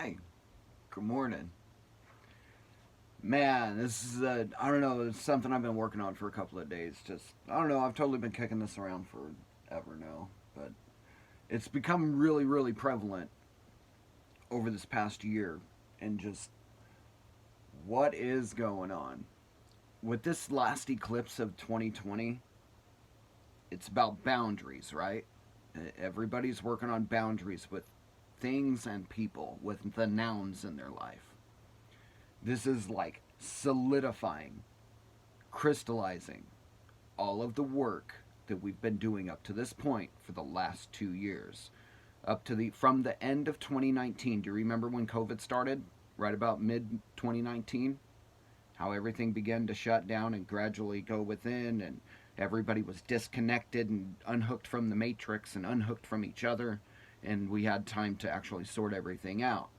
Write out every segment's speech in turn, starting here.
Hey, good morning. Man, this is I don't know, it's something I've been working on for a couple of days. I don't know, I've totally been kicking this around forever now, but it's become really, really prevalent over this past year. And just what is going on? With this last eclipse of 2020, it's about boundaries, right? Everybody's working on boundaries with things and people, with the nouns in their life. This is like solidifying, crystallizing all of the work that we've been doing up to this point for the last 2 years. Up to the from the end of 2019. Do you remember when COVID started? Right about mid 2019? How everything began to shut down and gradually go within, and everybody was disconnected and unhooked from the matrix and unhooked from each other, and we had time to actually sort everything out.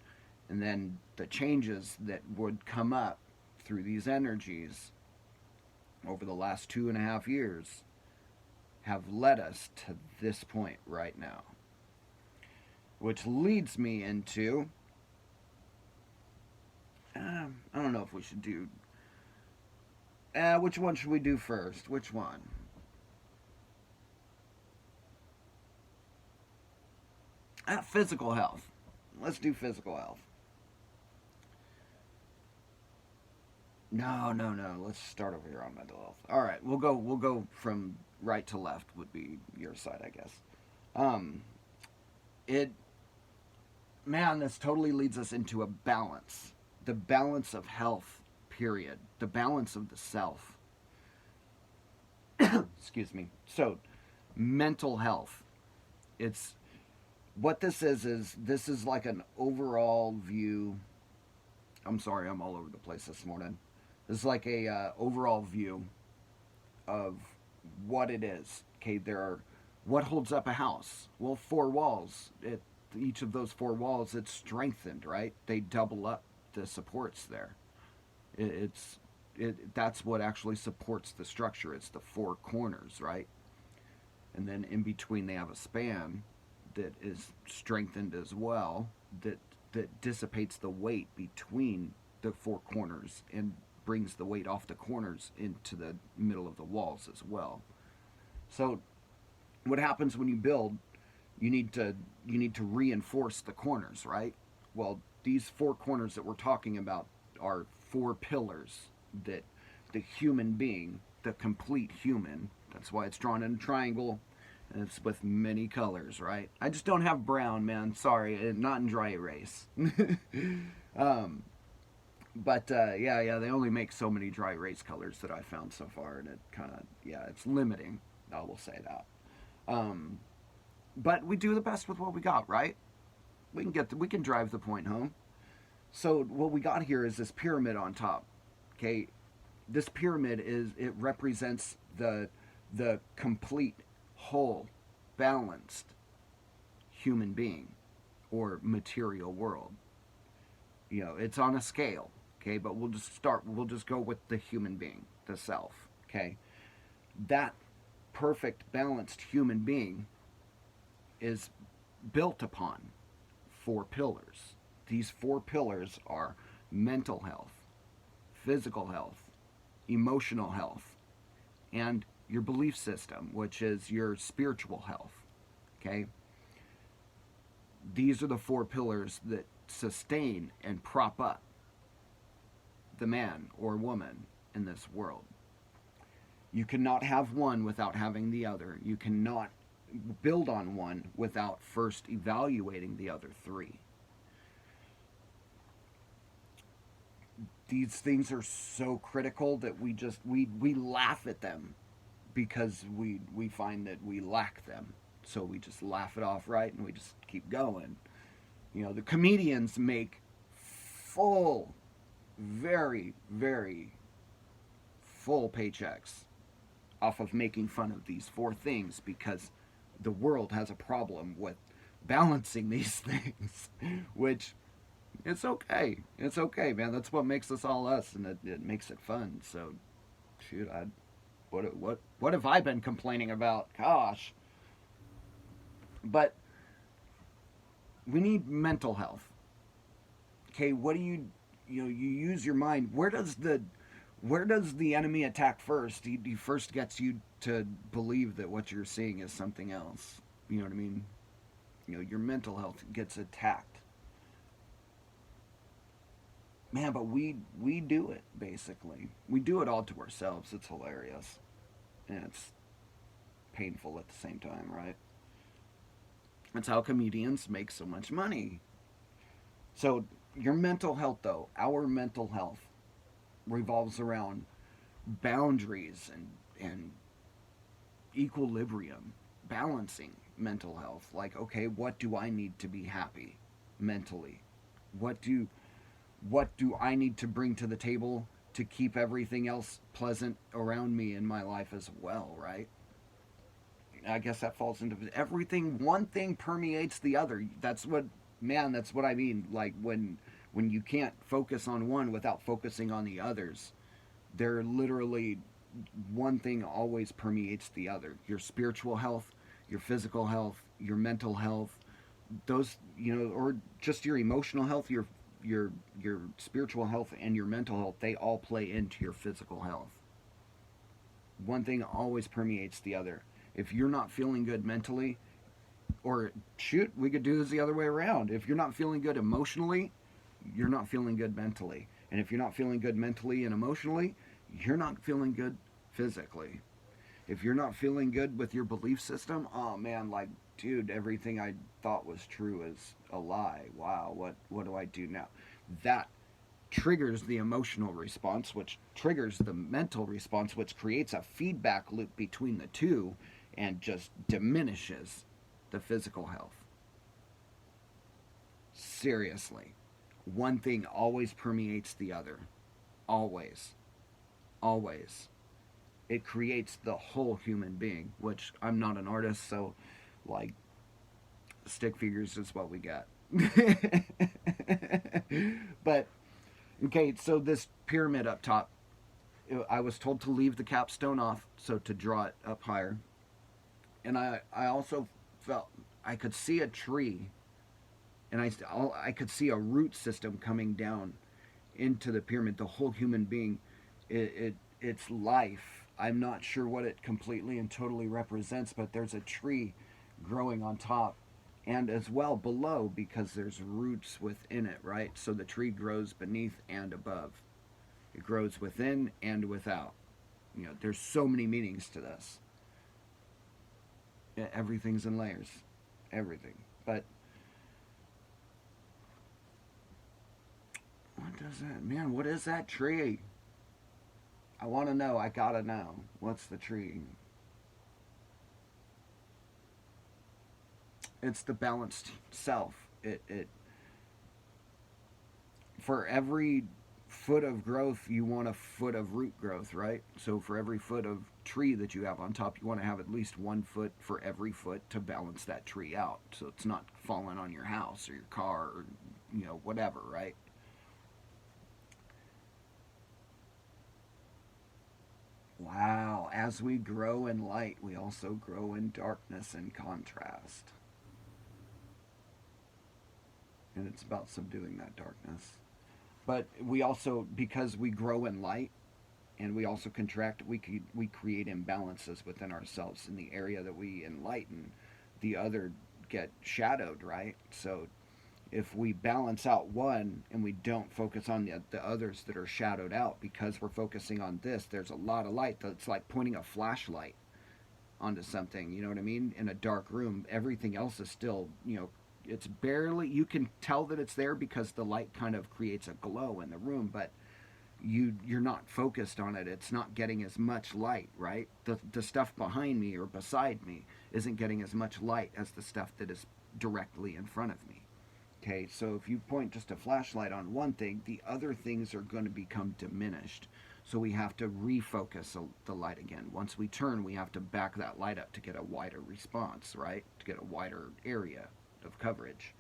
And then the changes that would come up through these energies over the last 2.5 years have led us to this point right now. Which leads me into I don't know if we should do. Which one should we do first? Which one? Physical health. Let's do physical health. No, no, no. Let's start over here on mental health. All right, we'll go from right to left would be your side, I guess. Um, it Man, this totally leads us into a balance. The balance of health, period. The balance of the self. Excuse me. So, mental health. It's what this is this is like an overall view. I'm sorry, I'm all over the place this morning. This is like a overall view of what it is. Okay, there are what holds up a house. Well, four walls. Each of those four walls, it's strengthened, right? They double up the supports there. That's what actually supports the structure. It's the four corners, right? And then in between they have a span that is strengthened as well. That dissipates the weight between the four corners and brings the weight off the corners into the middle of the walls as well. So what happens when you build, you need to reinforce the corners, right? Well, these four corners that we're talking about are four pillars that the human being, the complete human, that's why it's drawn in a triangle, and it's with many colors, right? I just don't have brown, man. Sorry, not in dry erase. um, but yeah, they only make so many dry erase colors that I found so far, and it kind of, yeah, it's limiting. I will say that. Um, but we do the best with what we got, right? We can drive the point home. So what we got here is this pyramid on top. Okay, this pyramid it represents the complete, whole, balanced human being or material world. It's on a scale. Okay, but we'll just go with the human being, the self. Okay, that perfect, balanced human being is built upon four pillars. These four pillars are mental health, physical health, emotional health, and your belief system, which is your spiritual health. Okay? These are the four pillars that sustain and prop up the man or woman in this world. You cannot have one without having the other. You cannot build on one without first evaluating the other three. These things are so critical that we laugh at them because we find that we lack them. So we just laugh it off, right? And we just keep going. The comedians make full, very, very full paychecks off of making fun of these four things because the world has a problem with balancing these things, which it's okay. It's okay, man. That's what makes us all us, and it makes it fun. So, shoot, what have I been complaining about? Gosh. But we need mental health. okay, what do you know, you use your mind. Where does the enemy attack first? He first gets you to believe that what you're seeing is something else. You know what I mean? You know, your mental health gets attacked. Man, but we do it basically. We do it all to ourselves. It's hilarious. And it's painful at the same time, right? That's how comedians make so much money. So, your mental health, though, our mental health revolves around boundaries and equilibrium, balancing mental health. Like, okay, what do I need to be happy mentally? What do I need to bring to the table to keep everything else pleasant around me in my life as well, right? I guess that falls into everything. One thing permeates the other. That's what, man. That's what I mean. Like when you can't focus on one without focusing on the others. They're literally one thing always permeates the other. Your spiritual health, your physical health, your mental health, those or just your emotional health, your spiritual health and your mental health. They all play into your physical health. One thing always permeates the other. If you're not feeling good mentally, or shoot, we could do this the other way around. If you're not feeling good emotionally, you're not feeling good mentally. And if you're not feeling good mentally and emotionally, you're not feeling good physically. If you're not feeling good with your belief system, oh man, like, dude, everything I thought was true is a lie. Wow, what do I do now? That triggers the emotional response, which triggers the mental response, which creates a feedback loop between the two and just diminishes the physical health. Seriously. One thing always permeates the other. Always. Always. It creates the whole human being, which I'm not an artist, so, like, stick figures is what we got. But, okay, so this pyramid up top, I was told to leave the capstone off, so to draw it up higher. And I also felt I could see a tree, and I could see a root system coming down into the pyramid. The whole human being, it's life. I'm not sure what it completely and totally represents, but there's a tree growing on top and as well below because there's roots within it, right? So the tree grows beneath and above. It grows within and without. There's so many meanings to this. Everything's in layers. Everything. But what does that, man, what is that tree? I want to know. I gotta know. What's the tree? It's the balanced self. It for every foot of growth, you want a foot of root growth, right? So for every foot of tree that you have on top, you want to have at least 1 foot for every foot to balance that tree out. So it's not falling on your house or your car or, whatever, right? Wow. As we grow in light, we also grow in darkness and contrast. And it's about subduing that darkness. But we also, because we grow in light and we also contract, we create imbalances within ourselves. In the area that we enlighten, the other get shadowed, right? So if we balance out one and we don't focus on the others that are shadowed out because we're focusing on this, there's a lot of light that's like pointing a flashlight onto something, you know what I mean? In a dark room, everything else is still, it's barely, you can tell that it's there because the light kind of creates a glow in the room, but you're not focused on it. It's not getting as much light, right? The stuff behind me or beside me isn't getting as much light as the stuff that is directly in front of me. Okay, so if you point just a flashlight on one thing, the other things are going to become diminished. So we have to refocus the light again. Once we turn, we have to back that light up to get a wider response, right? To get a wider area of coverage.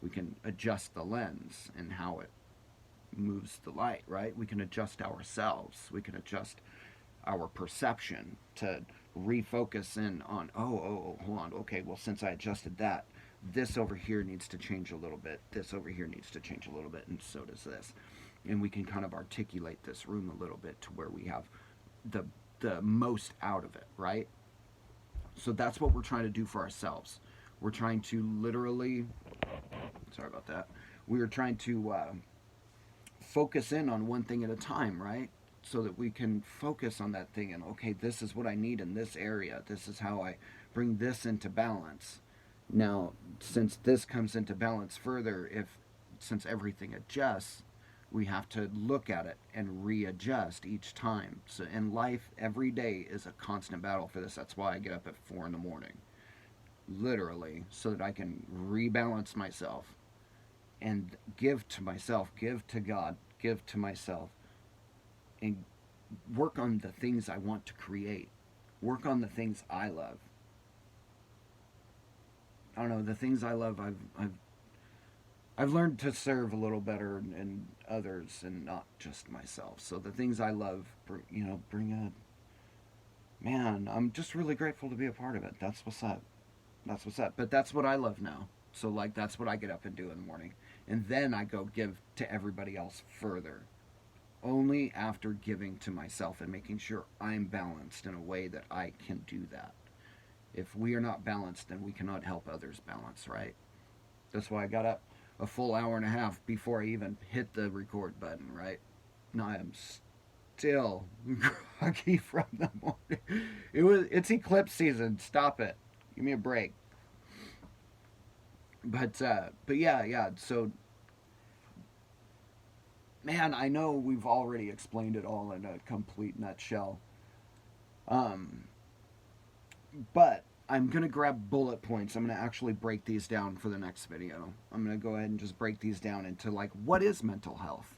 We can adjust the lens and how it moves the light, right? We can adjust ourselves. We can adjust our perception to refocus in on, oh, hold on. Okay, well, since I adjusted that, this over here needs to change a little bit, this over here needs to change a little bit, and so does this. And we can kind of articulate this room a little bit to where we have the most out of it, right? So that's what we're trying to do for ourselves. We're trying to literally, sorry about that, we are trying to focus in on one thing at a time, right? So that we can focus on that thing and, okay, this is what I need in this area. This is how I bring this into balance. Now, since this comes into balance further, since everything adjusts, we have to look at it and readjust each time. So in life, every day is a constant battle for this. That's why I get up at 4 in the morning, literally, so that I can rebalance myself and give to myself, give to God, give to myself, and work on the things I want to create. Work on the things I love. I don't know, the things I love, I've learned to serve a little better in others and not just myself. So the things I love, bring a, man, I'm just really grateful to be a part of it. That's what's up. That's what's up. But that's what I love now. So like, that's what I get up and do in the morning. And then I go give to everybody else further. Only after giving to myself and making sure I'm balanced in a way that I can do that. If we are not balanced, then we cannot help others balance, right? That's why I got up a full hour and a half before I even hit the record button, right? Now I am still groggy from the morning. It's eclipse season. Stop it. Give me a break. But yeah. So, man, I know we've already explained it all in a complete nutshell. But I'm going to grab bullet points. I'm going to actually break these down for the next video. I'm going to go ahead and just break these down into, like, what is mental health?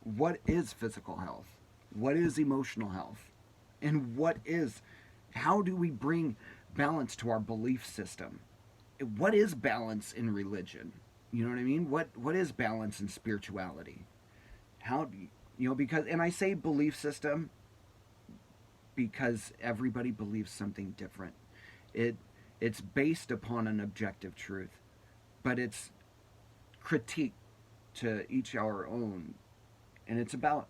What is physical health? What is emotional health? And how do we bring balance to our belief system? What is balance in religion? You know what I mean? What is balance in spirituality? How do you, because, and I say belief system because everybody believes something different. It's based upon an objective truth, but it's critique to each our own, and it's about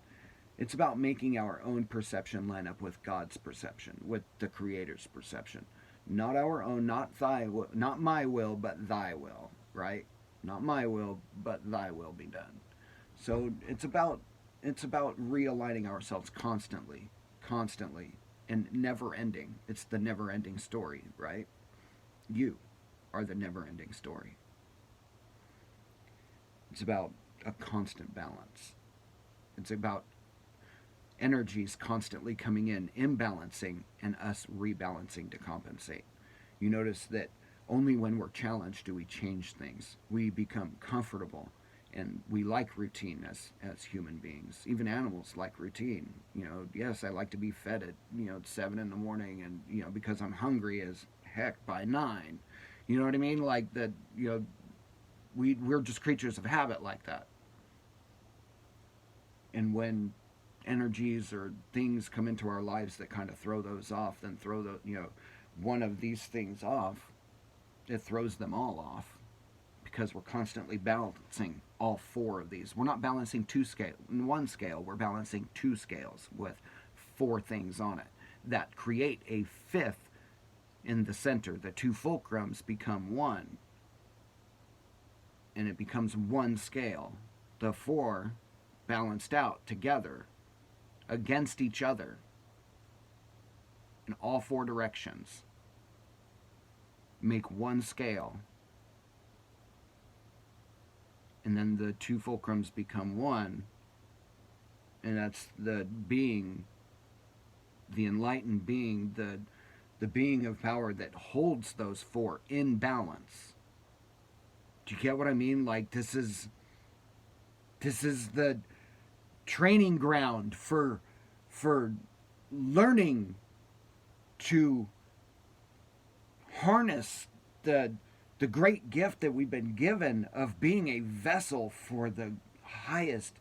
making our own perception line up with God's perception, with the Creator's perception, not our own, not my will, but Thy will, right? Not my will, but Thy will be done. So it's about realigning ourselves constantly, and never ending. It's the never ending story, right? You are the never ending story. It's about a constant balance. It's about energies constantly coming in, imbalancing, and us rebalancing to compensate. You notice that only when we're challenged do we change things. We become comfortable. And we like routine as human beings. Even animals like routine. Yes, I like to be fed at 7 in the morning, and because I'm hungry as heck by 9. You know what I mean? Like that. We're just creatures of habit like that. And when energies or things come into our lives that kind of throw those off, then throw one of these things off, it throws them all off. Because we're constantly balancing all 4 of these. We're not balancing one scale. We're balancing 2 scales with 4 things on it that create a 5th in the center. The 2 fulcrums become 1, and it becomes 1 scale. The 4 balanced out together against each other in all 4 directions make 1 scale. And then the 2 fulcrums become 1, and that's the being, the enlightened being, the being of power that holds those 4 in balance. Do you get what I mean? Like, this is the training ground for learning to harness the great gift that we've been given of being a vessel for the highest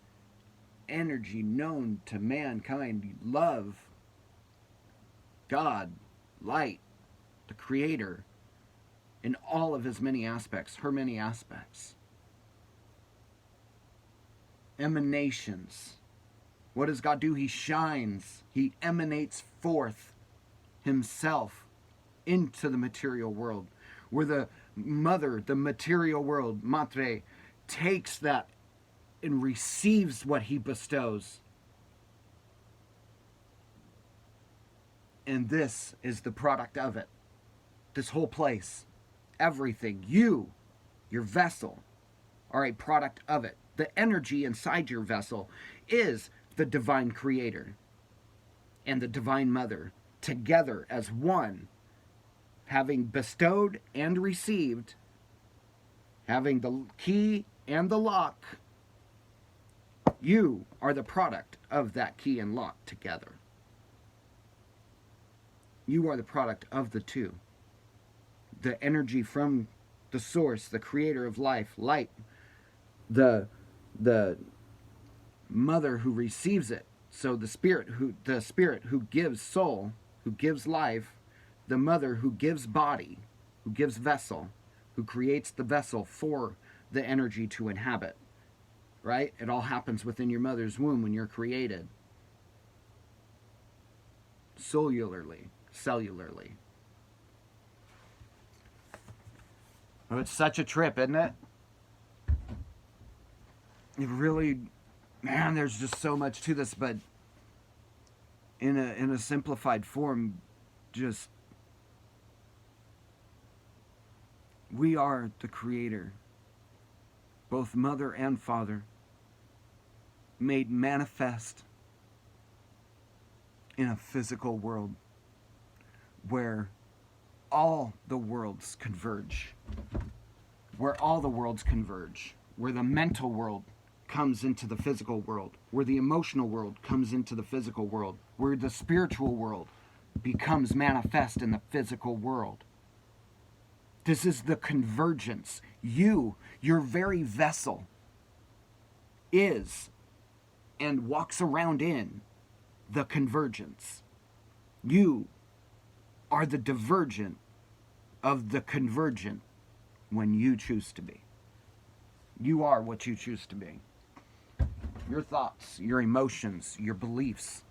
energy known to mankind. Love, God, light, the Creator. in all of his many aspects, her many aspects. Emanations. What does God do? He shines. He emanates forth himself into the material world, where the mother, the material world, Matre, takes that and receives what he bestows. And this is the product of it. This whole place, everything, you, your vessel, are a product of it. The energy inside your vessel is the divine creator and the divine mother together as one, having bestowed and received, having the key and the lock. You are the product of that key and lock together. You are the product of the two. The energy from the source, the creator of life, light, the mother who receives it. So the spirit who gives soul, who gives life, the mother who gives body, who gives vessel, who creates the vessel for the energy to inhabit. Right? It all happens within your mother's womb when you're created. Cellularly. Oh, it's such a trip, isn't it? It really, man, there's just so much to this, but in a simplified form, just we are the creator, both mother and father, made manifest in a physical world where all the worlds converge, where the mental world comes into the physical world, where the emotional world comes into the physical world, where the spiritual world becomes manifest in the physical world. This is the convergence. You, your very vessel, is and walks around in the convergence. You are the divergent of the convergent when you choose to be. You are what you choose to be. Your thoughts, your emotions, your beliefs,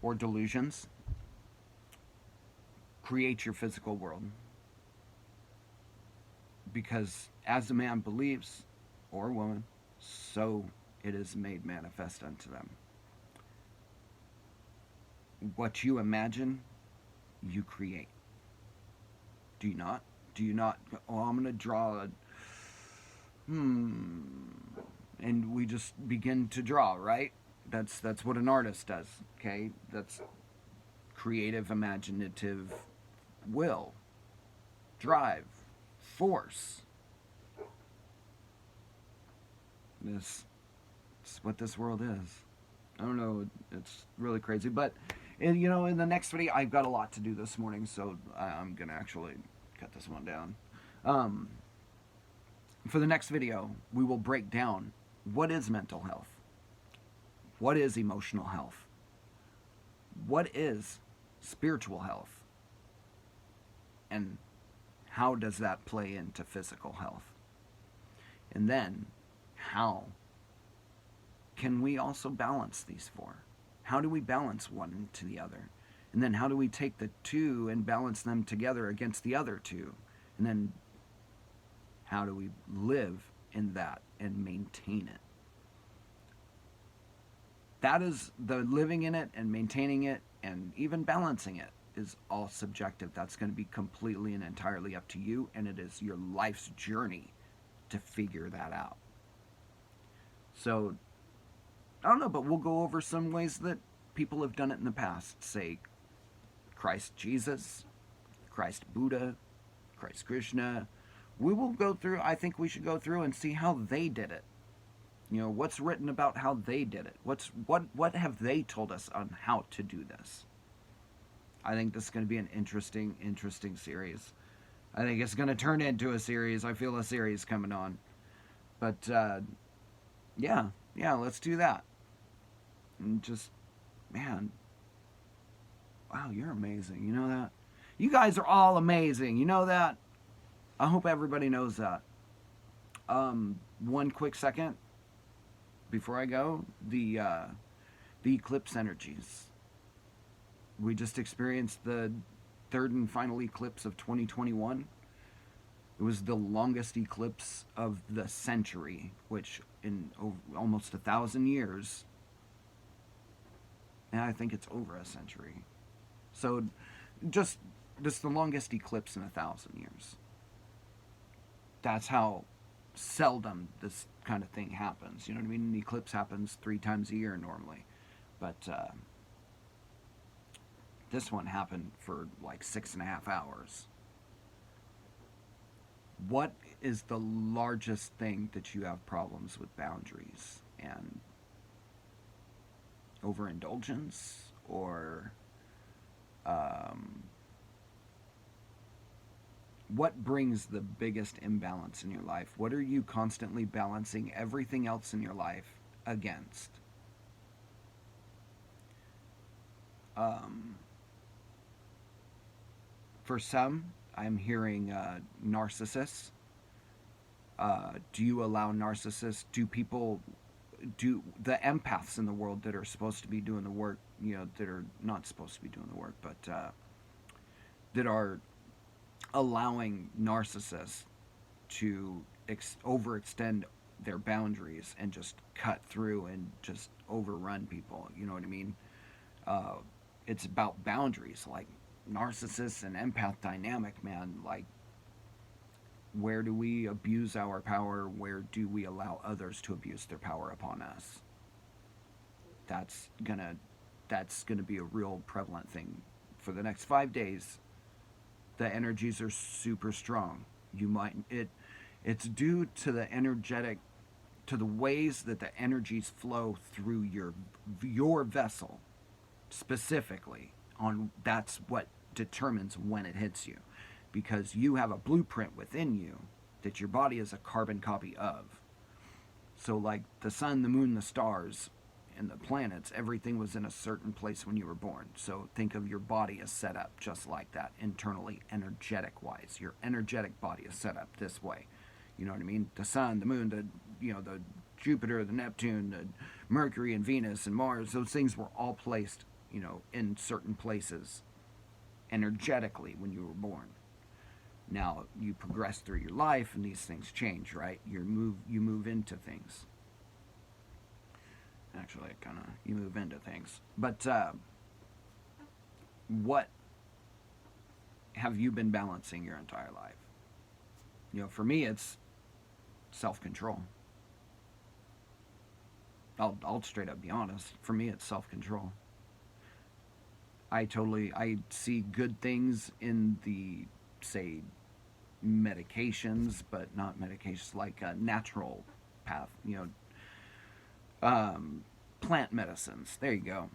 or delusions create your physical world. Because as a man believes, or a woman, so it is made manifest unto them. What you imagine, you create. Do you not? Do you not? Oh, I'm going to draw a... And we just begin to draw, right? That's what an artist does, okay? That's creative, imaginative will, drive, force. This is what this world is. I don't know, it's really crazy, but in the next video, I've got a lot to do this morning, so I'm gonna actually cut this one down. For the next video, we will break down what is mental health, what is emotional health, what is spiritual health, and how does that play into physical health? And then, how can we also balance these four? How do we balance one to the other? And then how do we take the two and balance them together against the other two? And then how do we live in that and maintain it? That is the living in it and maintaining it and even balancing it is all subjective. That's going to be completely and entirely up to you, and it is your life's journey to figure that out. So, I don't know, but we'll go over some ways that people have done it in the past. Say, Christ Jesus, Christ Buddha, Christ Krishna. We will go through, I think we should go through and see how they did it. What's written about how they did it? What have they told us on how to do this? I think this is going to be an interesting series. I think it's going to turn into a series. I feel a series coming on. But, yeah, let's do that. And just, man, wow, you're amazing. You know that? You guys are all amazing. You know that? I hope everybody knows that. One quick second before I go, the eclipse energies. We just experienced the third and final eclipse of 2021. It was the longest eclipse of the century, which in almost 1,000 years, and I think it's over a century. So, just the longest eclipse in 1,000 years. That's how seldom this kind of thing happens. You know what I mean? An eclipse happens 3 times a year normally, but this one happened for like 6.5 hours. What is the largest thing that you have problems with boundaries and overindulgence, or what brings the biggest imbalance in your life? What are you constantly balancing everything else in your life against? Um, for some, I'm hearing narcissists. Do you allow narcissists? Do the empaths in the world that are supposed to be doing the work, that are not supposed to be doing the work, but that are allowing narcissists to overextend their boundaries and just cut through and just overrun people? You know what I mean? Uh, it's about boundaries, like narcissist and empath dynamic, man. Like, where do we abuse our power? Where do we allow others to abuse their power upon us? That's gonna that's gonna be a real prevalent thing for the next 5 days. The energies are super strong. It's due to the ways that the energies flow through your vessel specifically. On That's what determines when it hits you, because you have a blueprint within you that your body is a carbon copy of. So, like the sun, the moon, the stars, and the planets, everything was in a certain place when you were born. So think of your body as set up just like that, internally, energetic wise. Your energetic body is set up this way. You know what I mean? The sun, the moon, the Jupiter, the Neptune, the Mercury and Venus and Mars, those things were all placed, in certain places energetically when you were born. Now you progress through your life and these things change, right? You move into things. Actually, you move into things. But what have you been balancing your entire life? For me, it's self-control. I'll straight up be honest. For me, it's self-control. I see good things in the, say, medications, but not medications, like a natural path, plant medicines. There you go.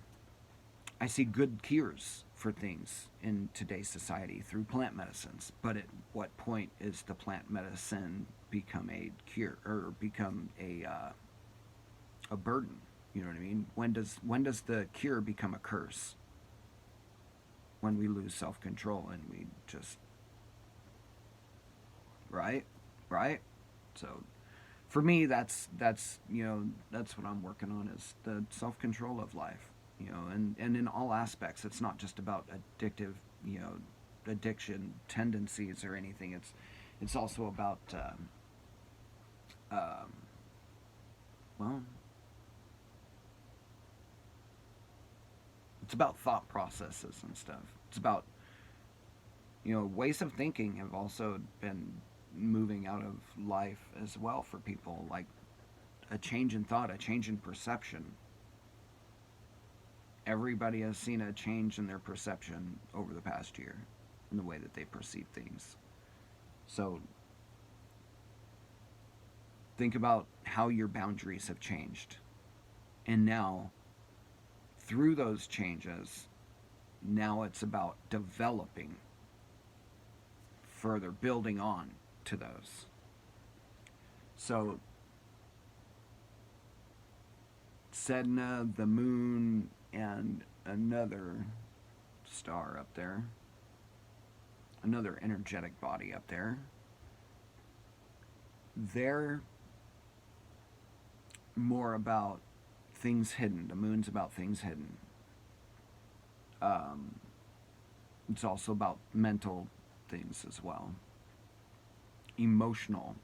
I see good cures for things in today's society through plant medicines. But at what point is the plant medicine become a cure or become a burden? You know what I mean? When does the cure become a curse? When we lose self-control and we just, right? So for me, that's what I'm working on, is the self-control of life, and in all aspects. It's not just about addictive, addiction tendencies or anything. It's also about well, it's about thought processes and stuff. It's about, ways of thinking have also been moving out of life as well for people, like a change in thought, a change in perception. Everybody has seen a change in their perception over the past year in the way that they perceive things. So think about how your boundaries have changed. And now, through those changes, now it's about developing further, building on to those. So Sedna, the moon, and another star up there, another energetic body up there, they're more about things hidden. The moon's about things hidden. Um, it's also about mental things as well. Emotional.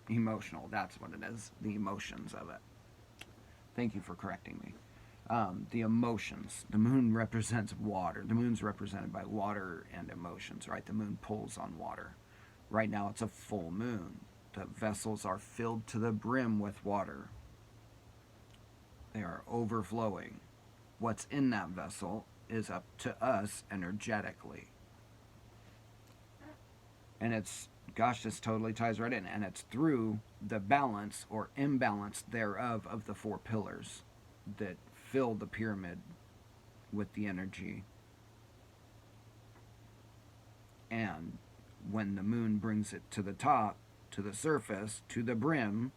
Emotional, that's what it is. The emotions of it. Thank you for correcting me. The emotions. The moon represents water. The moon's represented by water and emotions, right? The moon pulls on water. Right now it's a full moon. The vessels are filled to the brim with water. They are overflowing. What's in that vessel is up to us energetically. And it's, gosh, this totally ties right in. And it's through the balance or imbalance thereof of the four pillars that fill the pyramid with the energy. And when the moon brings it to the top, to the surface, to the brim,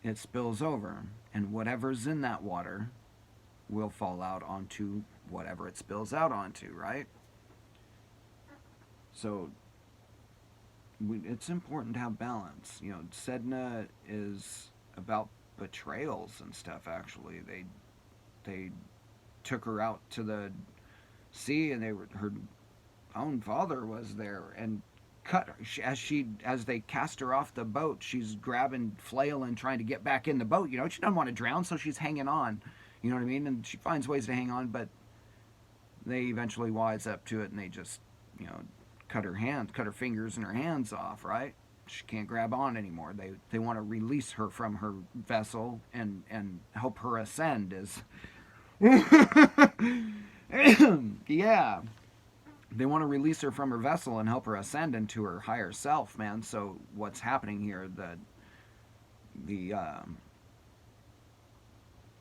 it spills over. And whatever's in that water will fall out onto whatever it spills out onto, right? So it's important to have balance. You know, Sedna is about betrayals and stuff. Actually, they took her out to the sea, and her own father was there and cut her. As they cast her off the boat, she's grabbing, flailing, trying to get back in the boat. You know, she doesn't want to drown, so she's hanging on. You know what I mean? And she finds ways to hang on, but they eventually wise up to it, and they just, you know, cut her fingers and her hands off, right? She can't grab on anymore. They want to release her from her vessel and help her ascend. Is yeah, they want to release her from her vessel and help her ascend into her higher self, man. So what's happening here?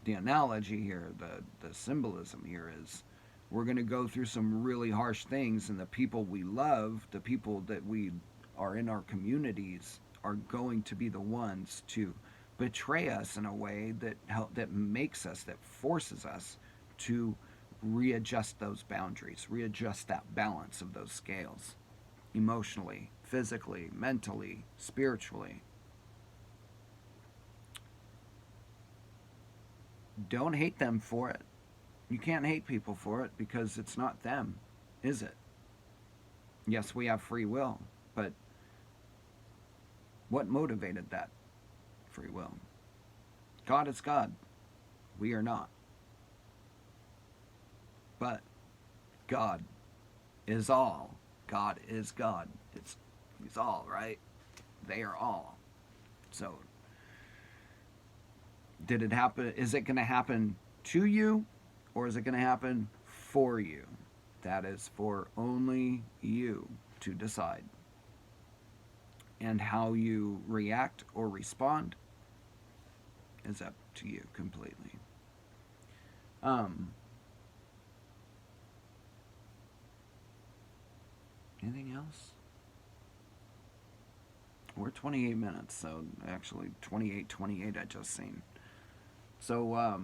The analogy here, the symbolism here is, we're going to go through some really harsh things, and the people we love, the people that we are in our communities, are going to be the ones to betray us in a way that makes us, that forces us to readjust those boundaries, readjust that balance of those scales, emotionally, physically, mentally, spiritually. Don't hate them for it. You can't hate people for it, because it's not them, is it? Yes, we have free will, but what motivated that free will? God is God. We are not. But God is all. God is God. He's all, right? They are all. So, did it happen? Is it going to happen to you, or is it going to happen for you? That is for only you to decide. And how you react or respond is up to you completely. Anything else? We're 28 minutes, so actually 28 I just seen. So,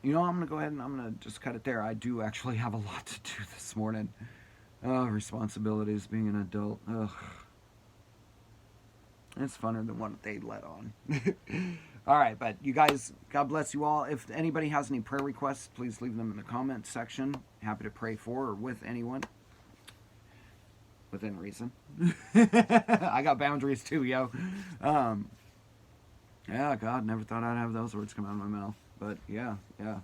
you know, I'm going to go ahead and I'm going to just cut it there. I do actually have a lot to do this morning. Responsibilities, being an adult. Ugh. It's funner than what they let on. All right, but you guys, God bless you all. If anybody has any prayer requests, please leave them in the comments section. Happy to pray for or with anyone. Within reason. I got boundaries too, yo. Yeah, God, never thought I'd have those words come out of my mouth. But yeah. Yeah,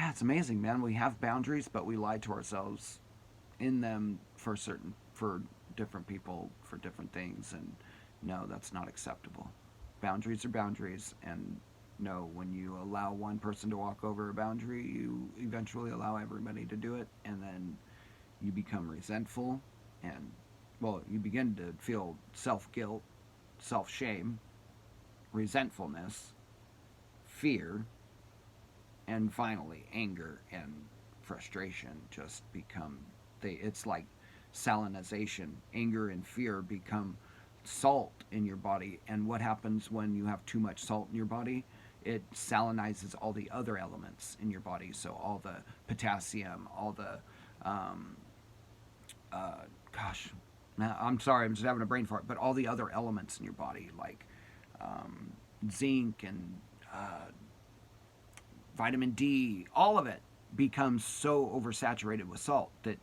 it's amazing, man. We have boundaries, but we lie to ourselves in them for different people, for different things. And no, that's not acceptable. Boundaries are boundaries. And no, when you allow one person to walk over a boundary, you eventually allow everybody to do it. And then you become resentful. And, well, you begin to feel self-guilt, self-shame, resentfulness, fear, and finally anger and frustration just become, it's like salinization. Anger and fear become salt in your body, and what happens when you have too much salt in your body? It salinizes all the other elements in your body, so all the potassium, all the gosh, now, I'm sorry, I'm just having a brain fart, but all the other elements in your body, like zinc and vitamin D, all of it becomes so oversaturated with salt that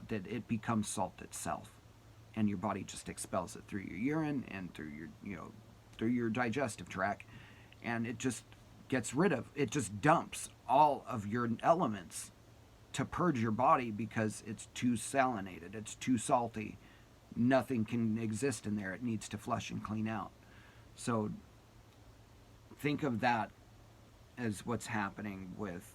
that it becomes salt itself, and your body just expels it through your urine and through your through your digestive tract, and it just gets rid of it, just dumps all of your elements to purge your body because it's too salinated, it's too salty. Nothing can exist in there. It needs to flush and clean out. So think of that as what's happening with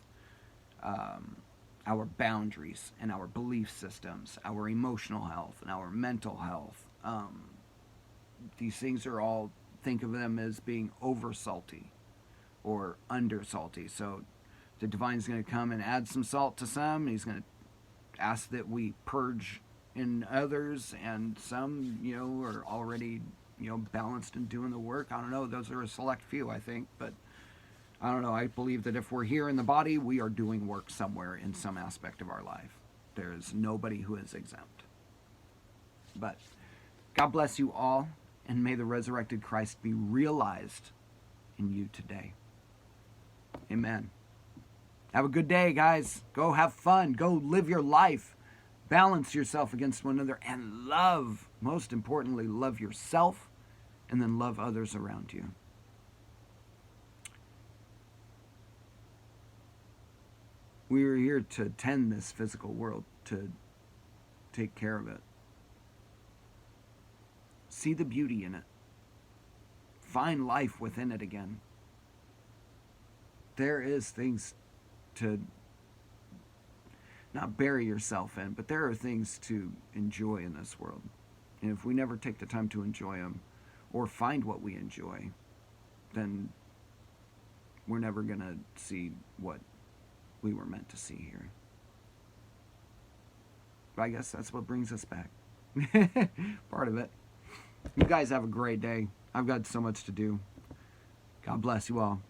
our boundaries and our belief systems, our emotional health and our mental health. These things are all, think of them as being over salty or under salty. So the divine's going to come and add some salt to some. He's going to ask that we purge in others, and some, are already, balanced and doing the work. I don't know. Those are a select few, I think. But I don't know. I believe that if we're here in the body, we are doing work somewhere in some aspect of our life. There's nobody who is exempt. But God bless you all, and may the resurrected Christ be realized in you today. Amen. Have a good day, guys. Go have fun. Go live your life. Balance yourself against one another, and love, most importantly, love yourself, and then love others around you. We are here to tend this physical world, to take care of it. See the beauty in it. Find life within it again. There is things to not bury yourself in, but there are things to enjoy in this world. And if we never take the time to enjoy them or find what we enjoy, then we're never going to see what we were meant to see here. But I guess that's what brings us back. Part of it. You guys have a great day. I've got so much to do. God bless you all.